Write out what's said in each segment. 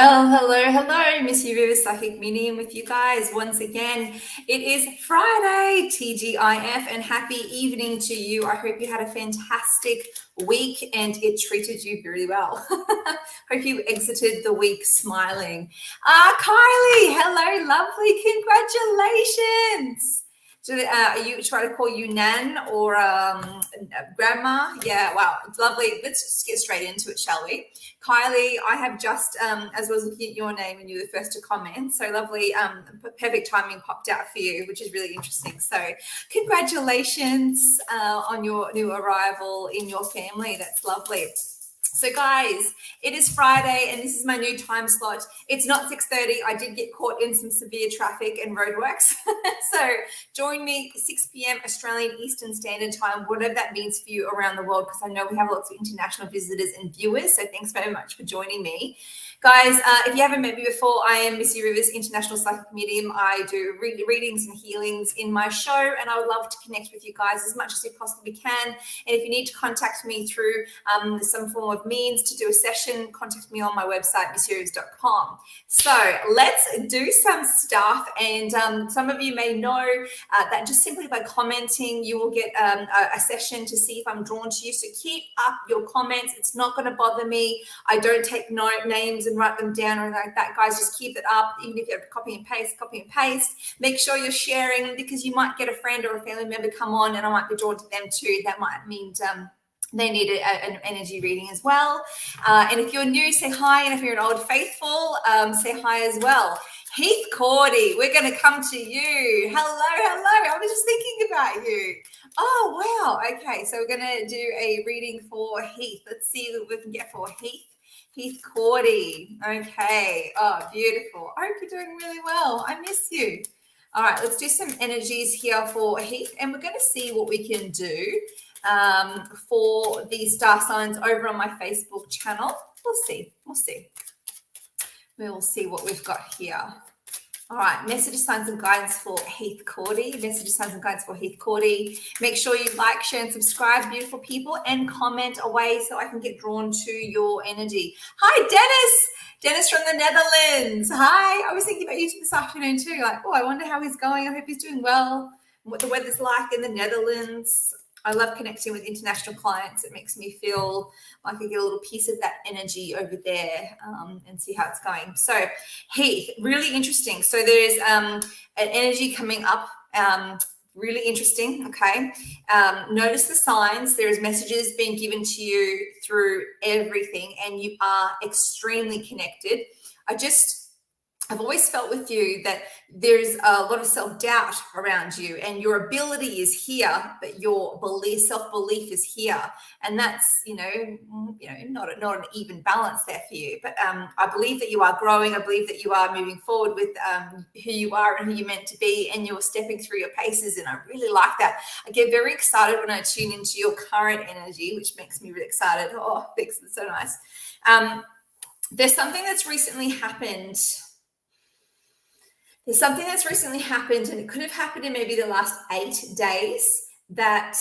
Well, hello, Missy Rivers Psychic Medium with you guys once again. It is Friday, TGIF, and happy evening to you. I hope you had a fantastic week and it treated you very well. Hope you exited the week smiling. Kylie, hello, lovely, congratulations. You try to call you Nan or Grandma? Yeah, wow, it's lovely. Let's just get straight into it, shall we? Kylie, I have just, as I was looking at your name and you were the first to comment, so lovely, perfect timing popped out for you, which is really interesting. So congratulations on your new arrival in your family. That's lovely. So guys, it is Friday and this is my new time slot. It's not 6:30. I did get caught in some severe traffic and roadworks. So join me 6 p.m. Australian Eastern Standard Time, whatever that means for you around the world, because I know we have lots of international visitors and viewers. So thanks very much for joining me. Guys, if you haven't met me before, I am Missy Rivers, International Psychic Medium. I do readings and healings in my show, and I would love to connect with you guys as much as you possibly can. And if you need to contact me through some form of means to do a session, contact me on my website, missyrivers.com. So let's do some stuff. And some of you may know that just simply by commenting, you will get a session to see if I'm drawn to you. So keep up your comments. It's not going to bother me. I don't take names and write them down or anything like that. Guys, just keep it up. Even if you have to copy and paste. Make sure you're sharing, because you might get a friend or a family member come on and I might be drawn to them too. That might mean they need an energy reading as well. And if you're new, say hi. And if you're an old faithful, say hi as well. Heath Cordy, we're going to come to you. Hello. I was just thinking about you. Oh, wow. Okay, so we're going to do a reading for Heath. Let's see what we can get for Heath. Heath Cordy. Okay. Oh, beautiful. I hope you're doing really well. I miss you. All right, let's do some energies here for Heath, and we're going to see what we can do for these star signs over on my Facebook channel. We'll see. We will see what we've got here. All right, messages, signs, and guidance for Heath Cordy. Messages, signs, and guidance for Heath Cordy. Make sure you like, share, and subscribe, beautiful people, and comment away so I can get drawn to your energy. Hi, Dennis. Dennis from the Netherlands. Hi. I was thinking about you this afternoon too. Like, oh, I wonder how he's going. I hope he's doing well. What the weather's like in the Netherlands. I love connecting with international clients. It makes me feel like I get a little piece of that energy over there and see how it's going. So Heath, really interesting. So there's an energy coming up, really interesting, okay? Notice the signs. There's messages being given to you through everything, and you are extremely connected. I've always felt with you that there's a lot of self-doubt around you, and your ability is here, but your self-belief is here. And that's, not an even balance there for you. But I believe that you are growing. I believe that you are moving forward with who you are and who you're meant to be, and you're stepping through your paces. And I really like that. I get very excited when I tune into your current energy, which makes me really excited. Oh, thanks. That's so nice. There's something that's recently happened. There's something that's recently happened, and it could have happened in maybe the last 8 days, that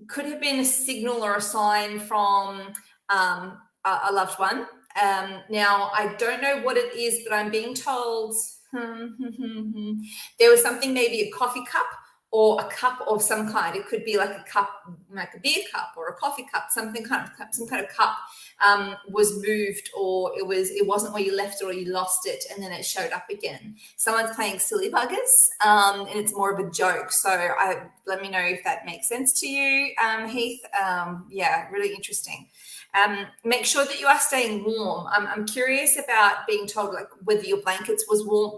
could have been a signal or a sign from a loved one. Now, I don't know what it is, but I'm being told there was something, maybe a coffee cup or a cup of some kind. It could be like a cup, like a beer cup or a coffee cup, some kind of cup was moved, or it wasn't where you left it, or you lost it and then it showed up again. Someone's playing silly buggers, and it's more of a joke. So let me know if that makes sense to you, Heath. Yeah, really interesting. Make sure that you are staying warm. I'm curious about being told, like, whether your blankets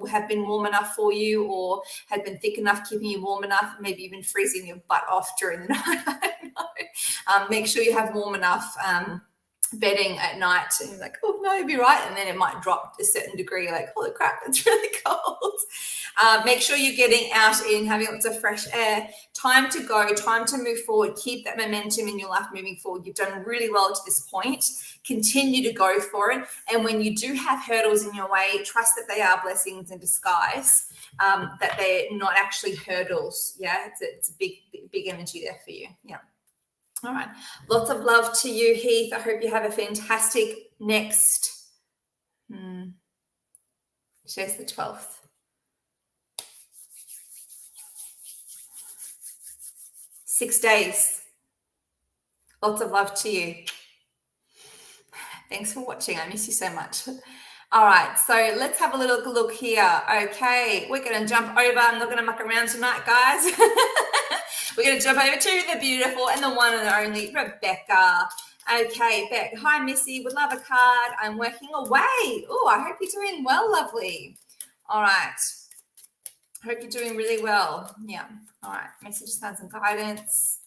have been warm enough for you, or had been thick enough, keeping you warm enough, maybe even freezing your butt off during the night. I don't know. Make sure you have warm enough bedding at night, and you're like, oh no, you'll be right, and then it might drop to a certain degree, like, holy crap, it's really cold. Make sure you're getting out and having lots of fresh air. Time to go, time to move forward. Keep that momentum in your life moving forward. You've done really well to this point. Continue to go for it. And when you do have hurdles in your way, trust that they are blessings in disguise, that they're not actually hurdles. Yeah, it's a big energy there for you. Yeah. All right. Lots of love to you, Heath. I hope you have a fantastic next Today's the 12th. Six days. Lots of love to you. Thanks for watching. I miss you so much. All right, so let's have a little look here. Okay, we're going to jump over. I'm not going to muck around tonight, guys. We're going to jump over to the beautiful and the one and only Rebecca. Okay, Beck. Hi, Missy. Would love a card. I'm working away. Oh, I hope you're doing well, lovely. All right. Hope you're doing really well. Yeah. All right. Messages, signs, and guidance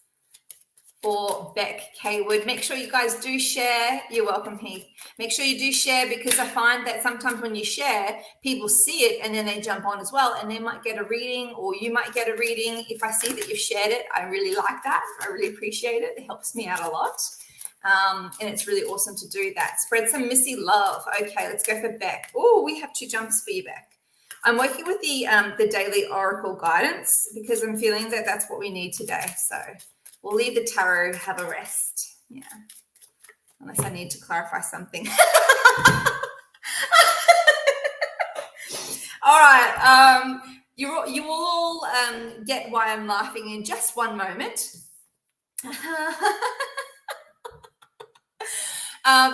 for Beck Kaywood. Make sure you guys do share. You're welcome, Heath. Make sure you do share, because I find that sometimes when you share, people see it and then they jump on as well, and they might get a reading, or you might get a reading. If I see that you've shared it, I really like that. I really appreciate it. It helps me out a lot. And it's really awesome to do that. Spread some Missy love. Okay, let's go for Beck. Oh, we have 2 jumps for you, Beck. I'm working with the daily oracle guidance, because I'm feeling that that's what we need today. So we'll leave the tarot, have a rest. Yeah. Unless I need to clarify something. All right. You all get why I'm laughing in just one moment.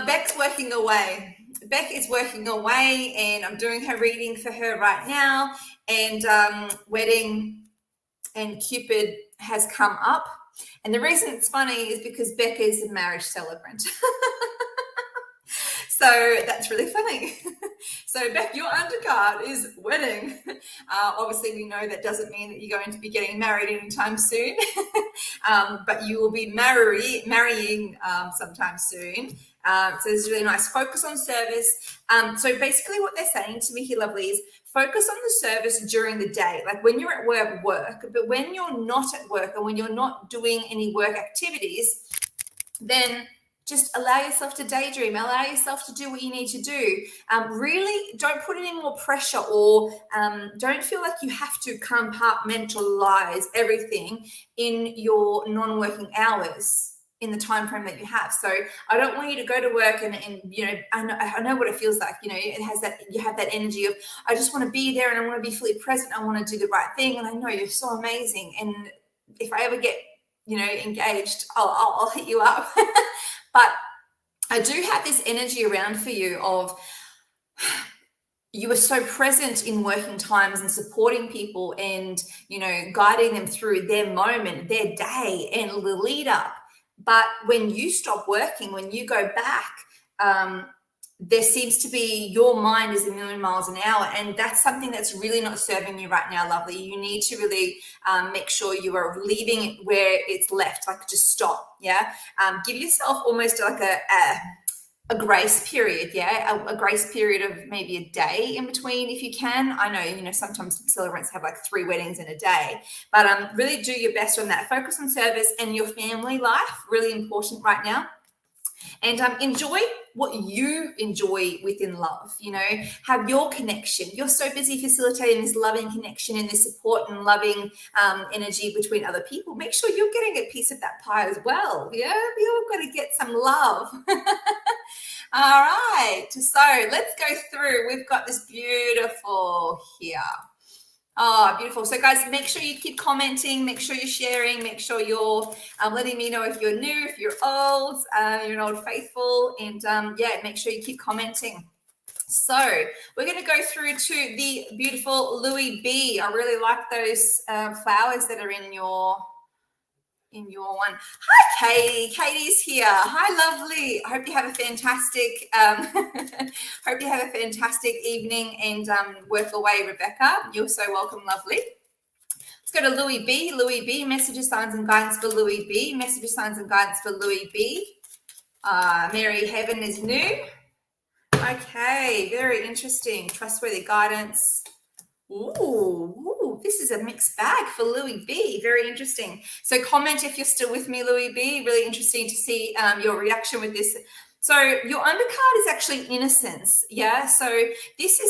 Beck's working away. Beck is working away, and I'm doing her reading for her right now. And wedding and Cupid has come up. And the reason it's funny is because Beck is a marriage celebrant. So that's really funny. So Beck, your undercard is wedding. Obviously, we know that doesn't mean that you're going to be getting married anytime soon, but you will be marrying sometime soon. So this is really nice. Focus on service. So basically what they're saying to me here, lovely, is focus on the service during the day. Like when you're at work, but when you're not at work, or when you're not doing any work activities, then just allow yourself to daydream, allow yourself to do what you need to do. Really don't put any more pressure, or don't feel like you have to compartmentalize everything in your non-working hours in the time frame that you have. So I don't want you to go to work and you know, I know what it feels like. You know, it has that, you have that energy of, I just want to be there and I want to be fully present. I want to do the right thing. And I know you're so amazing. And if I ever get, you know, engaged, I'll hit you up. But I do have this energy around for you of, you are so present in working times and supporting people and, you know, guiding them through their moment, their day and the lead up. But when you stop working, when you go back, there seems to be, your mind is a million miles an hour, and that's something that's really not serving you right now, lovely. You need to really make sure you are leaving it where it's left, like just stop, yeah? Give yourself almost like a grace period, yeah? A grace period of maybe a day in between if you can. I know, you know, sometimes celebrants have like 3 weddings in a day, but really do your best on that. Focus on service and your family life, really important right now. And enjoy what you enjoy within love, you know, have your connection. You're so busy facilitating this loving connection and this support and loving energy between other people. Make sure you're getting a piece of that pie as well. Yeah, we all got to get some love. All right, so let's go through. We've got this beautiful here. Oh, beautiful. So guys, make sure you keep commenting, make sure you're sharing, make sure you're letting me know if you're new, if you're old, you're an old faithful, and yeah, make sure you keep commenting. So we're going to go through to the beautiful Louis B. I really like those flowers that are in your one. Hi, Katie. Katie's here. Hi, lovely. I hope you have a fantastic hope you have a fantastic evening and work away, Rebecca. You're so welcome, lovely. Let's go to Louis B. Louis B. Messages, signs, and guidance for Louis B. Messages, signs, and guidance for Louis B. Mary Heaven is new. Okay, very interesting. Trustworthy guidance. Ooh, this is a mixed bag for Louis B. Very interesting. So comment if you're still with me, Louis B. Really interesting to see your reaction with this. So your undercard is actually innocence, yeah? So this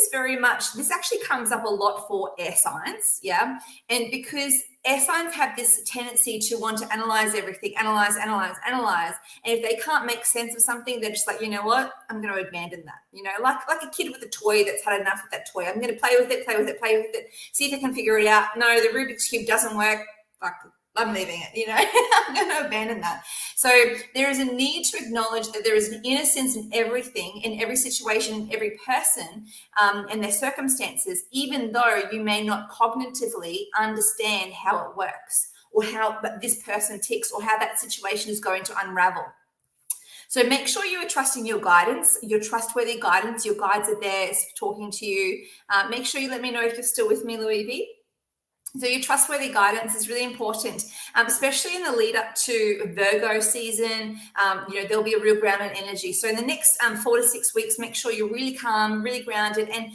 actually comes up a lot for air signs, yeah? And because air signs have this tendency to want to analyze everything, analyze. And if they can't make sense of something, they're just like, you know what? I'm going to abandon that. You know, like a kid with a toy that's had enough with that toy. I'm going to play with it, see if I can figure it out. No, the Rubik's Cube doesn't work. Like, I'm leaving it, you know, I'm going to abandon that. So there is a need to acknowledge that there is an innocence in everything, in every situation, every person, and their circumstances, even though you may not cognitively understand how it works or how this person ticks or how that situation is going to unravel. So make sure you are trusting your guidance, your trustworthy guidance. Your guides are there talking to you. Make sure you let me know if you're still with me, Louis V. So your trustworthy guidance is really important, especially in the lead up to Virgo season. There'll be a real grounded energy. So in the next 4 to 6 weeks, make sure you're really calm, really grounded, and,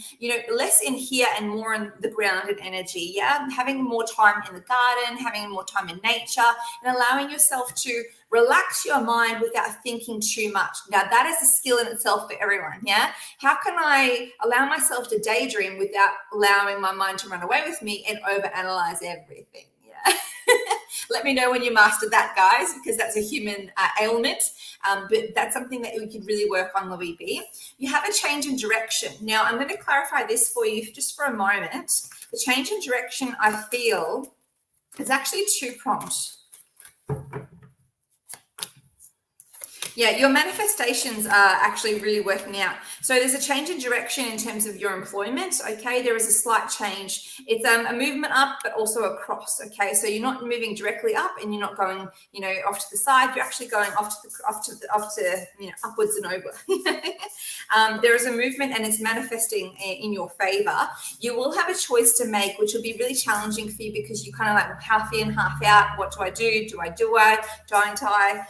less in here and more in the grounded energy. Yeah. Having more time in the garden, having more time in nature, and allowing yourself to relax your mind without thinking too much. Now, that is a skill in itself for everyone. Yeah. How can I allow myself to daydream without allowing my mind to run away with me and overanalyze everything? Yeah. Let me know when you mastered that, guys, because that's a human ailment. But that's something that we could really work on, Louis B. You have a change in direction. Now, I'm going to clarify this for you just for a moment. The change in direction, I feel, is actually two-pronged. Yeah, your manifestations are actually really working out. So there's a change in direction in terms of your employment, okay? There is a slight change. It's a movement up, but also across, okay? So you're not moving directly up and you're not going, off to the side. You're actually going off to upwards and over. There is a movement and it's manifesting in your favor. You will have a choice to make, which will be really challenging for you because you're kind of like half in, half out. What do I do? Don't I?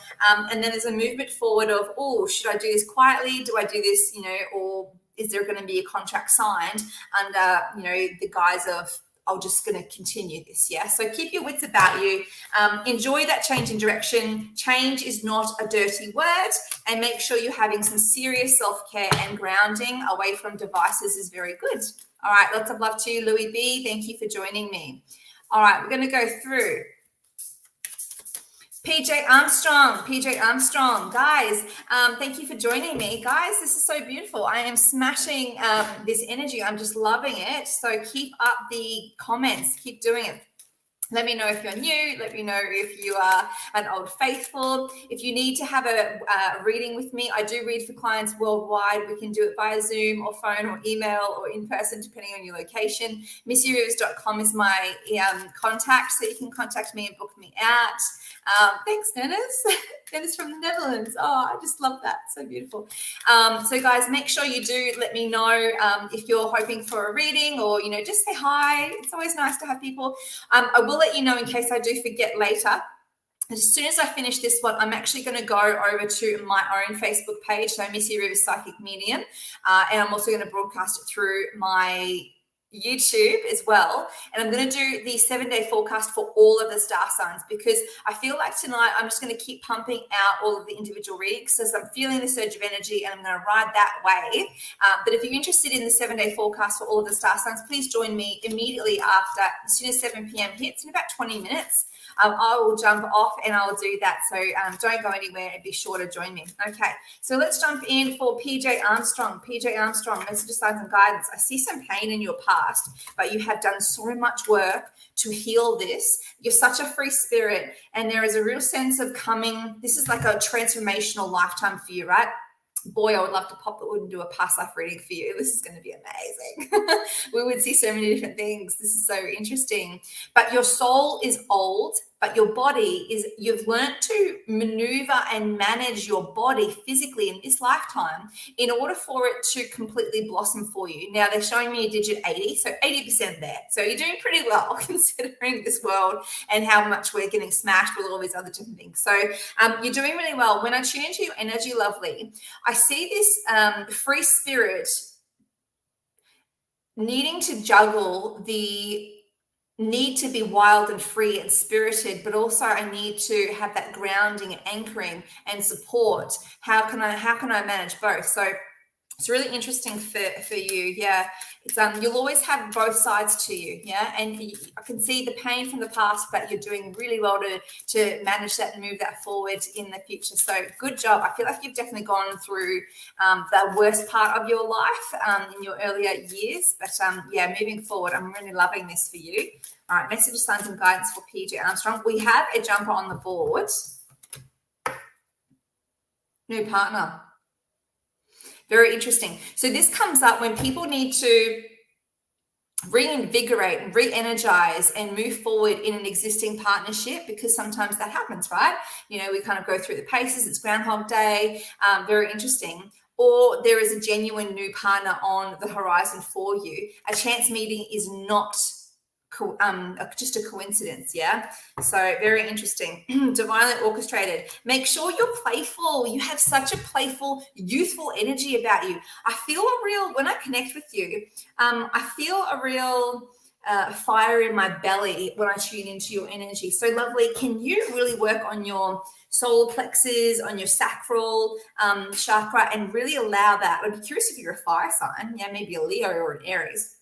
And then there's a movement forward of, should I do this quietly? Do I do this, or is there going to be a contract signed under, the guise of, I'm just going to continue this. Yeah. So keep your wits about you. Enjoy that change in direction. Change is not a dirty word, and make sure you're having some serious self-care and grounding away from devices is very good. All right. Lots of love to you, Louis B. Thank you for joining me. All right. We're going to go through PJ Armstrong, guys, thank you for joining me. Guys, this is so beautiful. I am smashing this energy. I'm just loving it. So keep up the comments. Keep doing it. Let me know if you're new. Let me know if you are an old faithful. If you need to have a reading with me, I do read for clients worldwide. We can do it via Zoom or phone or email or in person, depending on your location. MissyRivers.com is my contact, so you can contact me and book me out. Thanks, Dennis. Dennis from the Netherlands. Oh, I just love that. So beautiful. So guys, make sure you do let me know if you're hoping for a reading or, just say hi. It's always nice to have people. I will let you know in case I do forget later. As soon as I finish this one, I'm actually going to go over to my own Facebook page, so Missy Rivers Psychic Medium, and I'm also going to broadcast it through my YouTube as well. And I'm going to do the 7-day forecast for all of the star signs because I feel like tonight I'm just going to keep pumping out all of the individual readings as I'm feeling the surge of energy and I'm going to ride that wave. But if you're interested in the 7-day forecast for all of the star signs, please join me immediately after, as soon as 7 p.m. hits, in about 20 minutes. I will jump off and I'll do that. So don't go anywhere and be sure to join me. Okay, so let's jump in for PJ Armstrong. PJ Armstrong, messages, signs and guidance. I see some pain in your past, but you have done so much work to heal this. You're such a free spirit and there is a real sense of coming. This is like a transformational lifetime for you, right? Boy, I would love to pop the wood and do a past life reading for you. This is going to be amazing. We would see so many different things. This is so interesting. But your soul is old, but your body is, you've learned to maneuver and manage your body physically in this lifetime in order for it to completely blossom for you. Now, they're showing me a digit 80, so 80% there. So you're doing pretty well considering this world and how much we're getting smashed with all these other different things. So you're doing really well. When I tune into your energy, lovely, I see this free spirit needing to juggle the need to be wild and free and spirited, but also I need to have that grounding and anchoring and support. How can I manage both? So it's really interesting for you. Yeah. It's you'll always have both sides to you. Yeah. And I can see the pain from the past, but you're doing really well to manage that and move that forward in the future. So good job. I feel like you've definitely gone through the worst part of your life in your earlier years. But yeah, moving forward, I'm really loving this for you. All right, message, signs, and guidance for PJ Armstrong. We have a jumper on the board. New partner. Very interesting. So this comes up when people need to reinvigorate and re-energize and move forward in an existing partnership, because sometimes that happens, right? You know, we kind of go through the paces. It's Groundhog Day. Very interesting. Or there is a genuine new partner on the horizon for you. A chance meeting is not just a coincidence. Yeah. So very interesting. Divinely orchestrated. Make sure you're playful. You have such a playful, youthful energy about you. I feel a real, when I connect with you, I feel a real fire in my belly when I tune into your energy. So lovely. Can you really work on your solar plexus, on your sacral chakra, and really allow that? I'd be curious if you're a fire sign. Yeah, maybe a Leo or an Aries.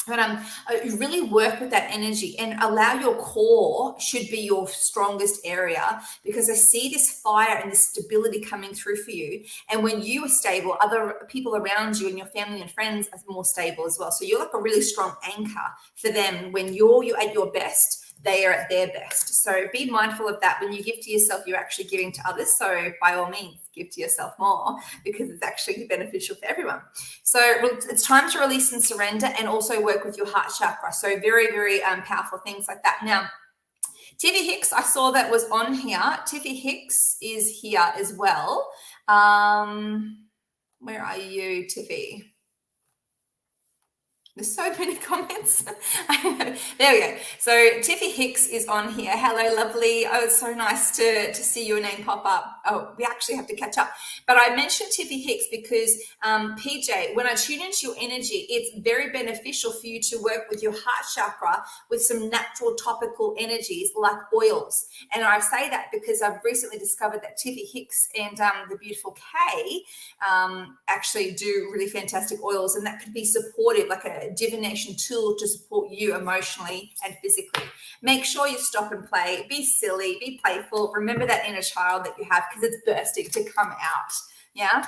But you really work with that energy and allow your core should be your strongest area, because I see this fire and this stability coming through for you. And when you are stable, other people around you and your family and friends are more stable as well. So you're like a really strong anchor for them. When you're at your best, they are at their best. So be mindful of that. When you give to yourself, you're actually giving to others. So by all means, give to yourself more, because it's actually beneficial for everyone. So it's time to release and surrender, and also work with your heart chakra. So very, very powerful things like that. Now, Tiffy Hicks, I saw that was on here. Tiffy Hicks is here as well. Where are you, Tiffy? There's so many comments. There we go. So Tiffy Hicks is on here. Hello, lovely. Oh, it's so nice to see your name pop up. Oh, we actually have to catch up. But I mentioned Tiffy Hicks because PJ, when I tune into your energy, it's very beneficial for you to work with your heart chakra with some natural topical energies like oils. And I say that because I've recently discovered that Tiffy Hicks and the beautiful Kay actually do really fantastic oils, and that could be supportive, like a divination tool to support you emotionally and physically. Make sure you stop and play, be silly, be playful. Remember that inner child that you have, because it's bursting to come out. Yeah.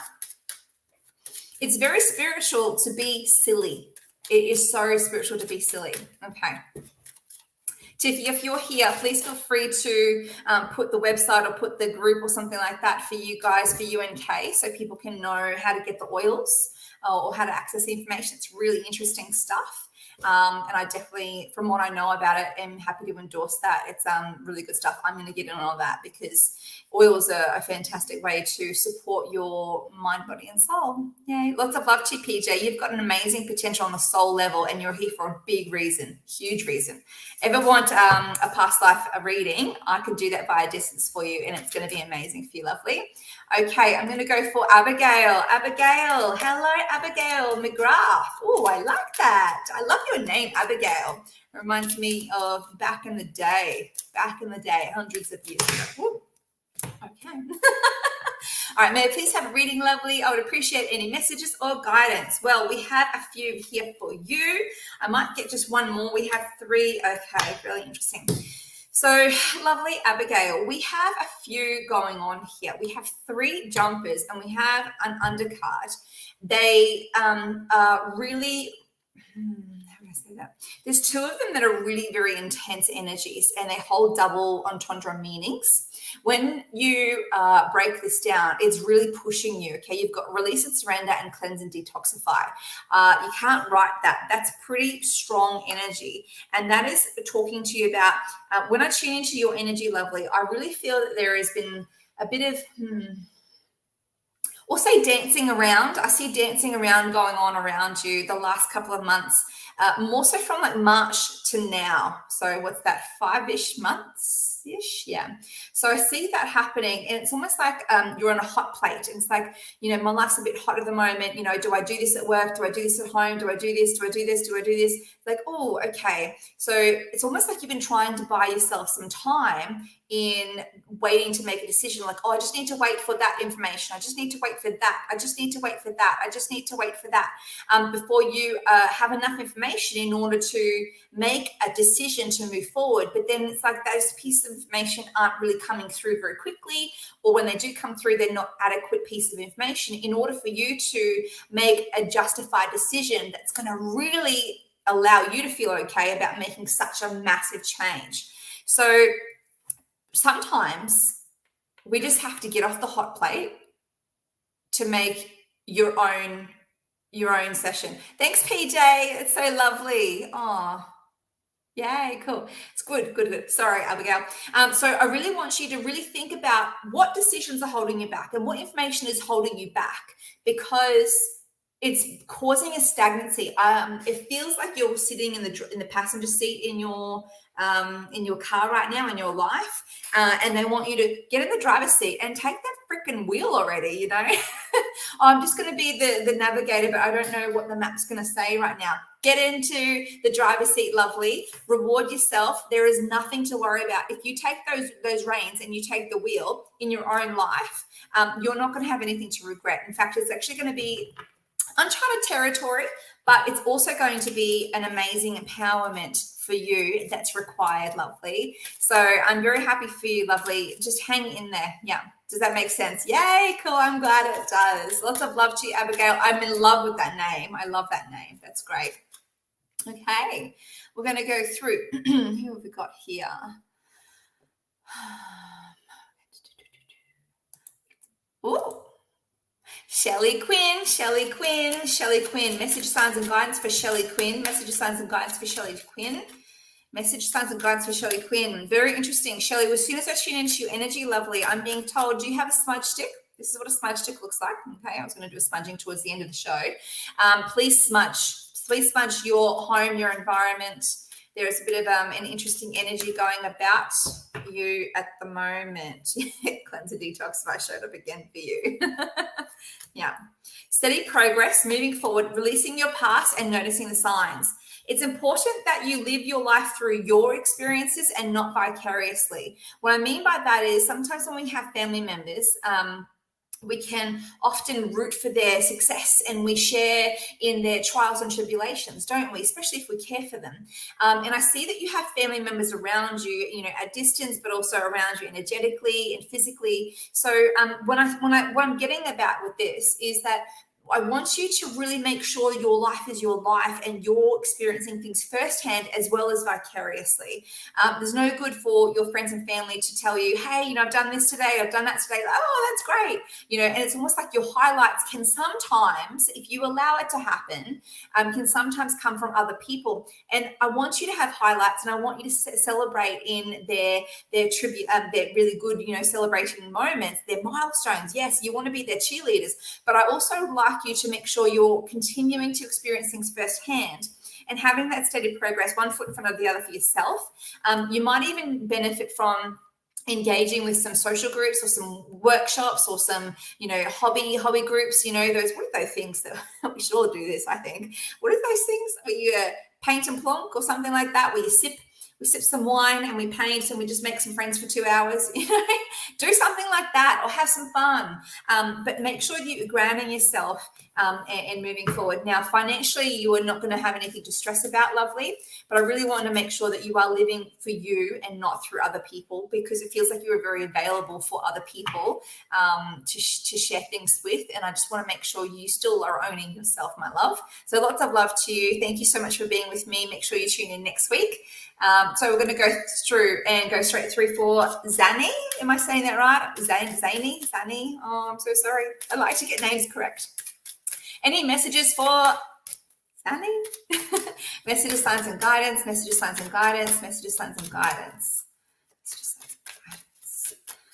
It's very spiritual to be silly. It is so spiritual to be silly. Okay. Tiffy, if you're here, please feel free to put the website or put the group or something like that for you guys, for UNK, so people can know how to get the oils or how to access the information. It's really interesting stuff. And I definitely, from what I know about it, am happy to endorse that. It's really good stuff. I'm going to get in on all that, because oils are a fantastic way to support your mind, body, and soul. Yay. Lots of love to you, PJ. You've got an amazing potential on the soul level, and you're here for a big reason, huge reason. Ever want a past life reading? I could do that via distance for you, and it's going to be amazing for you, lovely. Okay, I'm going to go for Abigail. Abigail, hello, Abigail McGrath. Oh, I like that. I love your name, Abigail. It reminds me of back in the day, hundreds of years ago. Ooh. Okay. All right, may I please have a reading, lovely? I would appreciate any messages or guidance. Well, we have a few here for you. I might get just one more. We have three. Okay, really interesting. So, lovely Abigail, we have a few going on here. We have three jumpers and we have an undercard. They are really, how do I say that? There's two of them that are really very intense energies, and they hold double entendre meanings. When you break this down, it's really pushing you, okay? You've got release and surrender and cleanse and detoxify. You can't write that. That's pretty strong energy. And that is talking to you about, when I tune into your energy, lovely, I really feel that there has been a bit of, or say dancing around. I see dancing around going on around you the last couple of months, more so from like March to now. So what's that, 5-ish months-ish? Yeah. So I see that happening, and it's almost like you're on a hot plate. And it's like, my life's a bit hot at the moment. Do I do this at work? Do I do this at home? Do I do this? Do I do this? Do I do this? Like, oh, okay. So it's almost like you've been trying to buy yourself some time in waiting to make a decision, like, oh, I just need to wait for that information. I just need to wait for that. I just need to wait for that. I just need to wait for that, before you have enough information in order to make a decision to move forward. But then it's like those pieces of information aren't really coming through very quickly, or when they do come through, they're not adequate piece of information in order for you to make a justified decision that's going to really allow you to feel okay about making such a massive change. So sometimes we just have to get off the hot plate to make your own session. Thanks, PJ. It's so lovely. Oh, yay, cool. It's good. Sorry, Abigail. So I really want you to really think about what decisions are holding you back and what information is holding you back, because it's causing a stagnancy. It feels like you're sitting in the passenger seat in your car right now in your life, and they want you to get in the driver's seat and take that freaking wheel already. I'm just going to be the navigator, but I don't know what the map's going to say right now. Get into the driver's seat, lovely. Reward yourself. There is nothing to worry about. If you take those reins and you take the wheel in your own life, you're not going to have anything to regret. In fact, it's actually going to be uncharted territory, but it's also going to be an amazing empowerment for you that's required, lovely. So I'm very happy for you, lovely. Just hang in there. Yeah. Does that make sense? Yay, cool. I'm glad it does. Lots of love to you, Abigail. I'm in love with that name. I love that name. That's great. Okay. We're going to go through. Who have we got here? Ooh. Shelley Quinn. Message, signs, and guidance for Shelley Quinn. Message, signs, and guidance for Shelley Quinn. Message, signs, and guidance for Shelley Quinn. Very interesting. Shelley, as soon as I tune into your energy, lovely, I'm being told, do you have a smudge stick? This is what a smudge stick looks like. Okay, I was going to do a smudging towards the end of the show. Please smudge your home, your environment. There is a bit of an interesting energy going about you at the moment. Cleanse and detox if I showed up again for you. Yeah. Steady progress, moving forward, releasing your past and noticing the signs. It's important that you live your life through your experiences and not vicariously. What I mean by that is sometimes when we have family members, we can often root for their success and we share in their trials and tribulations, don't we? Especially if we care for them. And I see that you have family members around you, at distance, but also around you energetically and physically. So what I'm getting about with this is that I want you to really make sure your life is your life and you're experiencing things firsthand as well as vicariously. There's no good for your friends and family to tell you, hey, I've done this today, I've done that today. Oh, that's great. And it's almost like your highlights can sometimes, if you allow it to happen, can sometimes come from other people. And I want you to have highlights, and I want you to celebrate in their tribute, their really good, celebration moments, their milestones. Yes, you want to be their cheerleaders, but I also like you to make sure you're continuing to experience things firsthand and having that steady progress, one foot in front of the other for yourself. You might even benefit from engaging with some social groups or some workshops or some, hobby groups, those, what are those things that we should all do this, I think. What are those things where you paint and plonk or something like that, where you sip some wine and we paint and we just make some friends for 2 hours, do something like that or have some fun. But make sure you're grounding yourself and moving forward. Now, financially, you are not going to have anything to stress about, lovely, but I really want to make sure that you are living for you and not through other people, because it feels like you are very available for other people to share things with. And I just want to make sure you still are owning yourself, my love. So lots of love to you. Thank you so much for being with me. Make sure you tune in next week. So we're going to go through and go straight through for Zani. Am I saying that right? Zane Zeni. Oh, I'm so sorry. I like to get names correct. Any messages for Zani? Messages, signs, and guidance. Messages, signs, and guidance. Messages, signs, and guidance. Messages, signs, and guidance.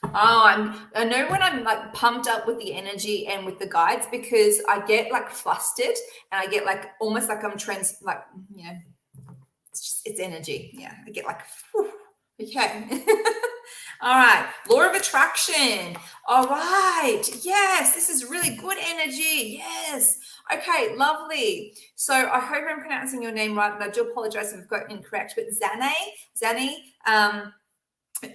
I know when I'm like pumped up with the energy and with the guides, because I get like flustered and I get like almost like I'm it's energy. Yeah, I get like, whew, okay. All right, law of attraction. All right, yes, this is really good energy. Yes. Okay, lovely. So I hope I'm pronouncing your name right, and I do apologize if I've got it incorrect, but Zani,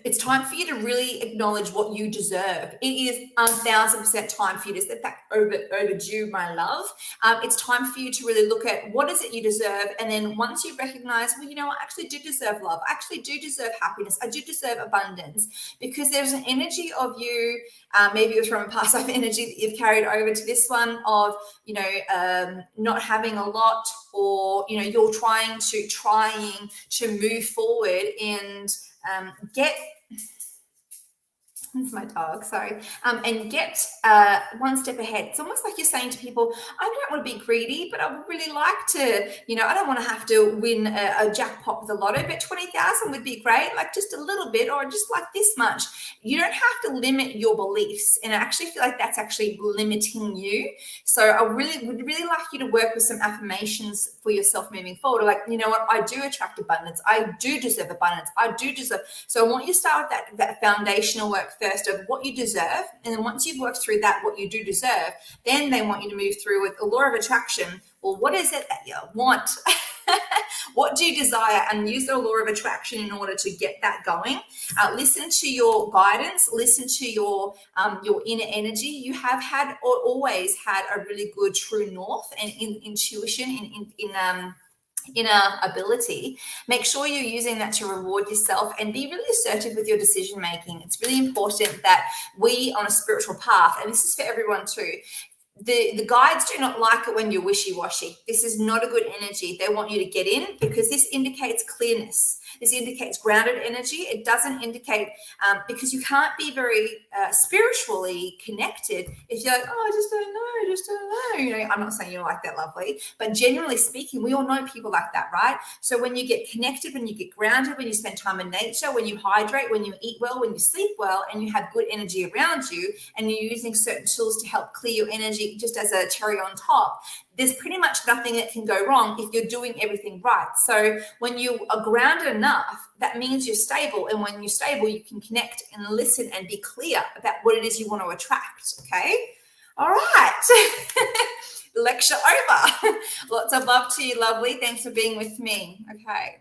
it's time for you to really acknowledge what you deserve. It is 1,000% time for you to set that overdue, my love. It's time for you to really look at what is it you deserve. And then once you recognize, well, you know, I actually do deserve love. I actually do deserve happiness. I do deserve abundance, because there's an energy of you, maybe it was from a past life energy that you've carried over to this one of, not having a lot, or, you're trying to move forward and get, it's my dog, sorry, and get one step ahead. It's almost like you're saying to people, I don't want to be greedy, but I would really like to, I don't want to have to win a jackpot with a lotto, but 20,000 would be great, like just a little bit, or just like this much. You don't have to limit your beliefs, and I actually feel like that's actually limiting you. So I would really like you to work with some affirmations for yourself moving forward. Like, you know what, I do attract abundance. I do deserve abundance. I do deserve. So I want you to start with that foundational work first of what you deserve. And then once you've worked through that, what you do deserve, then they want you to move through with the law of attraction. Well, what is it that you want? What do you desire? And use the law of attraction in order to get that going. Listen to your guidance. Listen to your inner energy. You have had, or always had, a really good true north and intuition in inner ability. Make sure you're using that to reward yourself, and be really assertive with your decision making. It's really important that we, on a spiritual path, and this is for everyone too, the guides do not like it when you're wishy-washy. This is not a good energy. They want you to get in, because this indicates clearness. This indicates grounded energy. It doesn't indicate, because you can't be very spiritually connected if you're like, oh, I just don't know. I'm not saying you're like that, lovely, but generally speaking, we all know people like that, right? So when you get connected, when you get grounded, when you spend time in nature, when you hydrate, when you eat well, when you sleep well, and you have good energy around you, and you're using certain tools to help clear your energy just as a cherry on top, there's pretty much nothing that can go wrong if you're doing everything right. So when you are grounded enough, that means you're stable. And when you're stable, you can connect and listen and be clear about what it is you want to attract. Okay. All right. Lecture over. Lots of love to you, lovely. Thanks for being with me. Okay.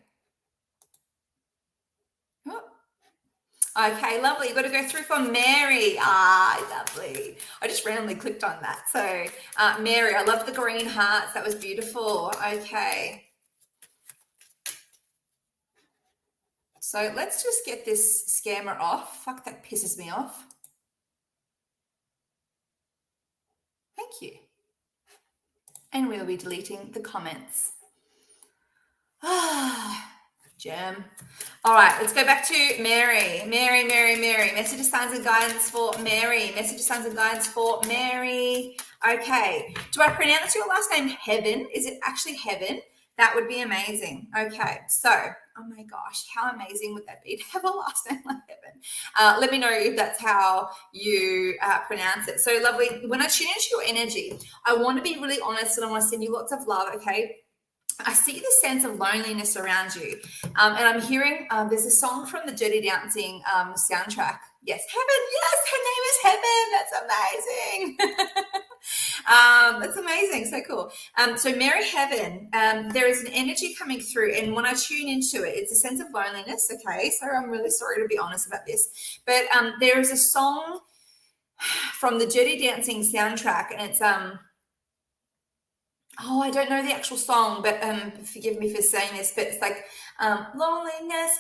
Okay, lovely. You've got to go through for Mary. Lovely. I just randomly clicked on that. So, Mary, I love the green hearts. That was beautiful. Okay. So let's just get this scammer off. Fuck, that pisses me off. Thank you. And we'll be deleting the comments. Gem. All right, let's go back to Mary. Mary. Messages, signs, and guidance for Mary. Messages, signs, and guidance for Mary. Okay. Do I pronounce your last name Heaven? Is it actually Heaven? That would be amazing. Okay. So, oh my gosh, how amazing would that be to have a last name like Heaven? Let me know if that's how you pronounce it. So lovely. When I tune into your energy, I want to be really honest, and I want to send you lots of love. Okay. I see the sense of loneliness around you. And I'm hearing, there's a song from the Dirty Dancing soundtrack. Yes, Heaven. Yes, her name is Heaven. That's amazing. That's amazing. So cool. So Mary Heaven, there is an energy coming through. And when I tune into it, it's a sense of loneliness. Okay. So I'm really sorry to be honest about this. But there is a song from the Dirty Dancing soundtrack, and it's, I don't know the actual song, but forgive me for saying this, but it's like, loneliness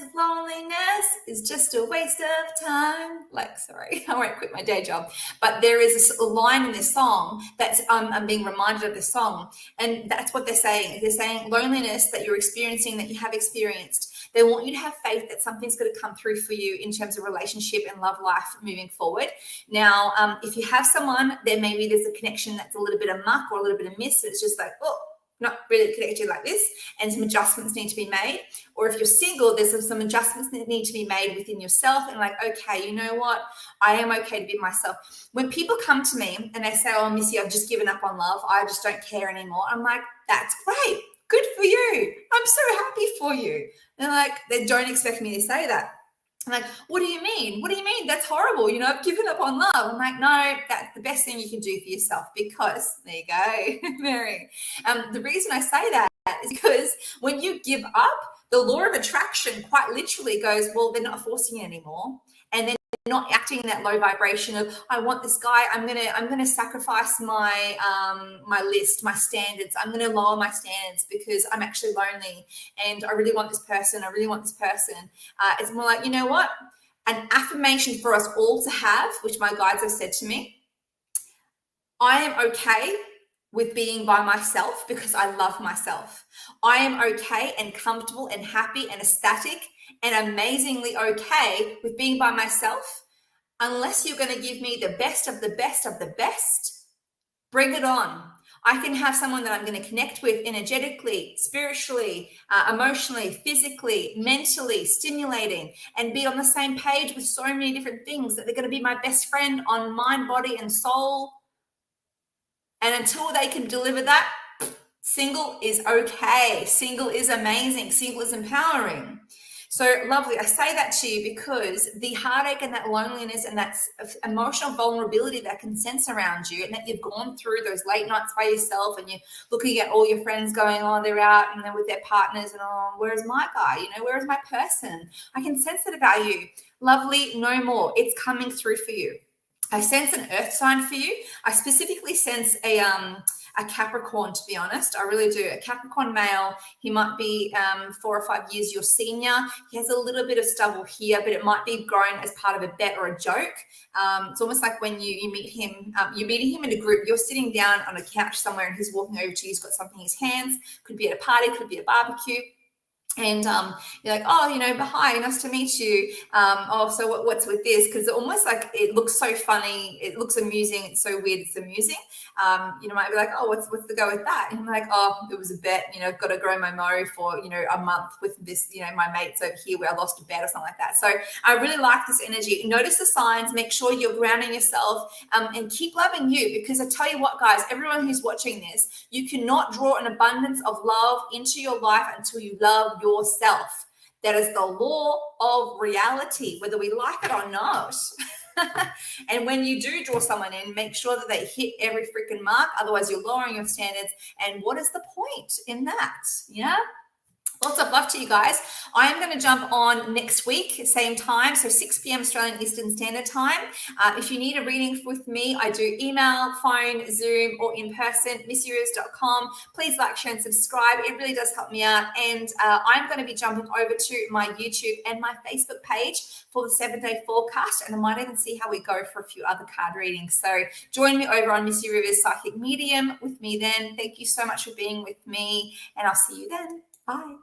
is just a waste of time. Like, sorry, I won't quit my day job. But there is a line in this song that's, I'm being reminded of the song, and that's what they're saying. They're saying loneliness that you're experiencing, that you have experienced. They want you to have faith that something's going to come through for you in terms of relationship and love life moving forward. Now, if you have someone, there's a connection that's a little bit of muck or a little bit of miss. It's just like, not really connected like this, and some adjustments need to be made. Or if you're single, there's some adjustments that need to be made within yourself, and like, okay, you know what? I am okay to be myself. When people come to me and they say, oh, Missy, I've just given up on love, I just don't care anymore, I'm like, that's great. Good for you. I'm so happy for you. And like, they don't expect me to say that. I'm like, what do you mean? What do you mean? That's horrible. You know, I've given up on love. I'm like, no, that's the best thing you can do for yourself, because there you go, Mary. The reason I say that is because when you give up, the law of attraction quite literally goes, well, they're not forcing it anymore. And then not acting in that low vibration of, I want this guy, I'm gonna sacrifice my my list, my standards, I'm gonna lower my standards because I'm actually lonely and I really want this person, it's more like, you know what, an affirmation for us all to have, which my guides have said to me, I am okay with being by myself because I love myself. I am okay and comfortable and happy and ecstatic and amazingly okay with being by myself. Unless you're going to give me the best of the best of the best, bring it on. I can have someone that I'm going to connect with energetically, spiritually, emotionally, physically, mentally, stimulating, and be on the same page with so many different things that they're going to be my best friend on mind, body, and soul. And until they can deliver that, single is okay. Single is amazing. Single is empowering. So lovely. I say that to you because the heartache and that loneliness and that emotional vulnerability that can sense around you, and that you've gone through those late nights by yourself and you're looking at all your friends going on, they're out and they're with their partners and, oh, where's my guy? You know, where's my person? I can sense it about you. Lovely, no more. It's coming through for you. I sense an earth sign for you. I specifically sense a Capricorn, to be honest. I really do. A Capricorn male. He might be 4 or 5 years your senior. He has a little bit of stubble here, but it might be grown as part of a bet or a joke. It's almost like when you meet him, you're meeting him in a group. You're sitting down on a couch somewhere and he's walking over to you. He's got something in his hands. Could be at a party, could be a barbecue. And you're like, oh, you know, but hi, nice to meet you. Oh, so what's with this? Because almost like it looks so funny, it looks amusing, it's so weird, it's amusing. You know, might be like, oh, what's the go with that? And I'm like, oh, it was a bet. You know, I've got to grow my mo for, you know, a month with this, you know, my mates over here where I lost a bet or something like that. So I really like this energy. Notice the signs, make sure you're grounding yourself, and keep loving you, because I tell you what, guys, everyone who's watching this, you cannot draw an abundance of love into your life until you love yourself. That is the law of reality, whether we like it or not. And when you do draw someone in, make sure that they hit every freaking mark. Otherwise, you're lowering your standards. And what is the point in that? Yeah. Lots of love to you guys. I am going to jump on next week, same time, so 6 p.m. Australian Eastern Standard Time. If you need a reading with me, I do email, phone, Zoom, or in person, missyrios.com. Please like, share, and subscribe. It really does help me out. And I'm going to be jumping over to my YouTube and my Facebook page for the 7-day forecast, and I might even see how we go for a few other card readings. So join me over on Missy Rivers Psychic Medium with me then. Thank you so much for being with me, and I'll see you then. Bye.